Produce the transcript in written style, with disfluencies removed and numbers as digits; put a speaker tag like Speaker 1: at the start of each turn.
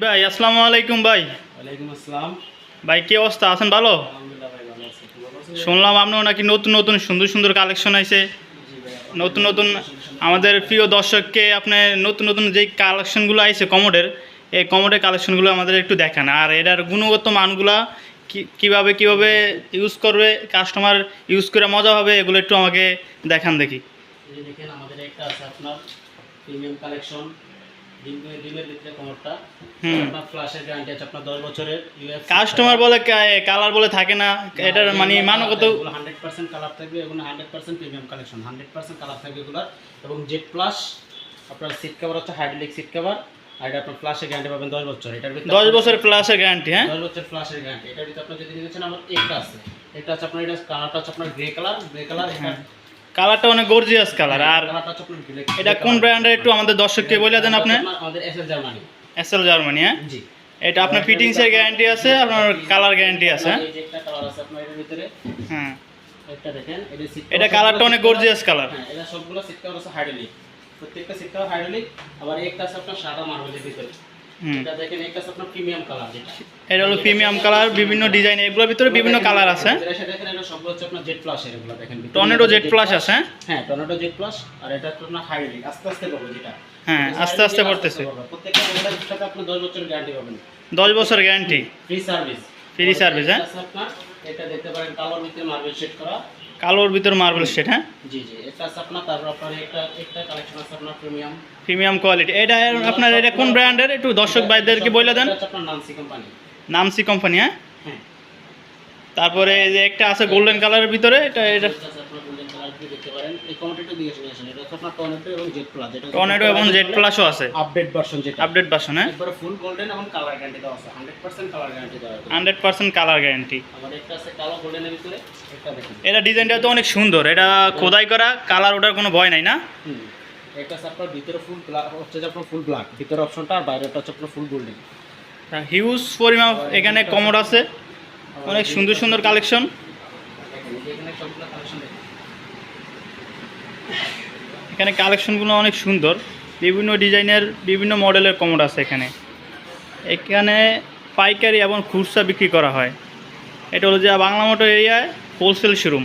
Speaker 1: ভাই আসসালামু আলাইকুম ভাই।
Speaker 2: ওয়ালাইকুম আসসালাম।
Speaker 1: ভাই কি অবস্থা, আছেন ভালো?
Speaker 2: আলহামদুলিল্লাহ ভাই, ভালো আছি। তুমি ভালো আছো?
Speaker 1: শুনলাম আপনার নাকি নতুন নতুন সুন্দর সুন্দর কালেকশন আছে।
Speaker 2: জি ভাই,
Speaker 1: নতুন নতুন আমাদের প্রিয় দর্শককে আপনি নতুন নতুন যেই কালেকশনগুলো আইছে কমোডের, এই কমোডের কালেকশনগুলো আমাদের একটু দেখান, আর এটার গুণগত মানগুলা কীভাবে কীভাবে ইউজ করবে, কাস্টমার ইউজ করে মজা হবে, এগুলো একটু আমাকে দেখান দেখি।
Speaker 2: এই যে দেখেন আমাদের একটা আছে আপনার প্রিমিয়াম কালেকশন ডিমের ভিতরে কমরটা। আপনার ফ্ল্যাশের গ্যারান্টি আছে আপনার 10 বছরের।
Speaker 1: কাস্টমার বলে কালার বলে থাকে না, এটার মানে মানগত
Speaker 2: 100% কালার থাকবে, এগুলো 100% প্রিমিয়াম কালেকশন, 100% কালার থাকবে এগুলো। এবং জেড প্লাস আপনার সিট কভার হচ্ছে হাইড্রোলিক সিট কভার। আর এটা আপনার ফ্ল্যাশের গ্যারান্টি পাবেন 10 বছর। এটার ভিতরে
Speaker 1: 10 বছর ফ্ল্যাশের গ্যারান্টি। হ্যাঁ,
Speaker 2: 10 বছর ফ্ল্যাশের গ্যারান্টি। এটার ভিতরে আপনি যদি নিয়েছেন আমার একটা আছে, এটা আছে আপনার, এটা কালারটা হচ্ছে আপনার গ্রে কালার। এটা
Speaker 1: কালারটা অনেক গর্জিয়াস কালার। আর
Speaker 2: কালারটা হচ্ছে আপনার ব্ল্যাক।
Speaker 1: এটা কোন ব্র্যান্ডের একটু আমাদের দর্শককে বলে দেন আপনি।
Speaker 2: আমাদের এসএল জার্মানি।
Speaker 1: SL Germany. হ্যাঁ
Speaker 2: জি,
Speaker 1: এটা আপনার ফিটিংসের গ্যারান্টি আছে, আপনার কালার গ্যারান্টি আছে।
Speaker 2: এই যে একটা কালার আছে আপনার এর ভিতরে।
Speaker 1: হ্যাঁ,
Speaker 2: একটা দেখেন,
Speaker 1: এটা কালারটা অনেক গর্জিয়াস কালার।
Speaker 2: হ্যাঁ, এটা সবগুলো সিট কভার আছে হাইড্রোলিক, প্রত্যেকটা সিট কভার হাইড্রোলিক। আবার একটা আছে আপনার সাদা মার্বেলের ভিতরে। এটা দেখেন, একটা আছে আপনার প্রিমিয়াম কালার, যেটা
Speaker 1: এটা হলো প্রিমিয়াম কালার, বিভিন্ন ডিজাইন, এগুলোর ভিতরে বিভিন্ন কালার আছে।
Speaker 2: এটা দেখেন, এটা সবগুলো হচ্ছে আপনার জেড প্লাস এর, এগুলো দেখেন
Speaker 1: টর্নেডো জেড প্লাস আছে।
Speaker 2: হ্যাঁ, টর্নেডো জেড প্লাস। আর এটা তো আপনার হাইড্রোলিক, আস্তে আস্তে করবে যেটা।
Speaker 1: হ্যাঁ, আস্তে আস্তে করতেছে।
Speaker 2: প্রত্যেকটা মোবাইলের সাথে আপনি 10 বছরের গ্যারান্টি পাবেন।
Speaker 1: 10 বছর guarantee,
Speaker 2: free service.
Speaker 1: Free service. হ্যাঁ,
Speaker 2: আপনার এটা দেখতে পারেন কালোর ভিতরে মার্বেল শেড করা।
Speaker 1: কালোর ভিতর মার্বেল শেড। হ্যাঁ
Speaker 2: জি জি, এটা আছে আপনার। তারপর আপনার একটা কালেকশন আছে আপনার প্রিমিয়াম,
Speaker 1: প্রিমিয়াম কোয়ালিটি। এটা আপনার এটা কোন ব্র্যান্ডের একটু দর্শক ভাইদেরকে বলে দেন।
Speaker 2: এটা হচ্ছে আপনার নামসি কোম্পানি।
Speaker 1: নামসি কোম্পানি। হ্যাঁ,
Speaker 2: হ্যাঁ।
Speaker 1: তারপরে এই যে একটা আছে গোল্ডেন কালারের ভিতরে, এটা
Speaker 2: এটা আছে আপনার গোল্ডেন কালার, আপনি দেখতে পারেন। এই কমেন্টটা দিয়ে শুনেছেন, এটা হচ্ছে আপনার টর্নেডো এবং জেড প্লাস। যেটা
Speaker 1: টর্নেডো এবং জেড প্লাসও আছে,
Speaker 2: আপডেট ভার্সন, যেটা
Speaker 1: আপডেট ভার্সন। হ্যাঁ,
Speaker 2: একবারে ফুল গোল্ডেন এবং কালার গ্যারান্টি দেওয়া আছে, 100% কালার গ্যারান্টি দেওয়া আছে।
Speaker 1: 100% কালার গ্যারান্টি।
Speaker 2: আমাদের একটা আছে কালো গোল্ডেনের ভিতরে, এটা দেখুন।
Speaker 1: এটা ডিজাইনটা তো অনেক সুন্দর, এটা খোদাই করা, কালার ওঠার কোনো ভয় নাই না।
Speaker 2: এটা আছে আপনার ভিতরে ফুল ব্ল্যাক, হচ্ছে যে আপনার ফুল ব্ল্যাক ভিতরে অপশনটা, আর বাইরেটা হচ্ছে আপনার ফুল গোল্ডেন।
Speaker 1: হিউজ পরিমাণ এখানে কমোড আছে, অনেক সুন্দর সুন্দর কালেকশন।
Speaker 2: এখানে সবগুলো কালেকশন দেখুন।
Speaker 1: এখানে কালেকশনগুলো অনেক সুন্দর, বিভিন্ন ডিজাইনের বিভিন্ন মডেলের কমোড আছে এখানে। এখানে পাইকারি এবং খুচরা বিক্রি করা হয়। এটা হলো যে বাংলা মোটর এরিয়ায় হোলসেল শোরুম।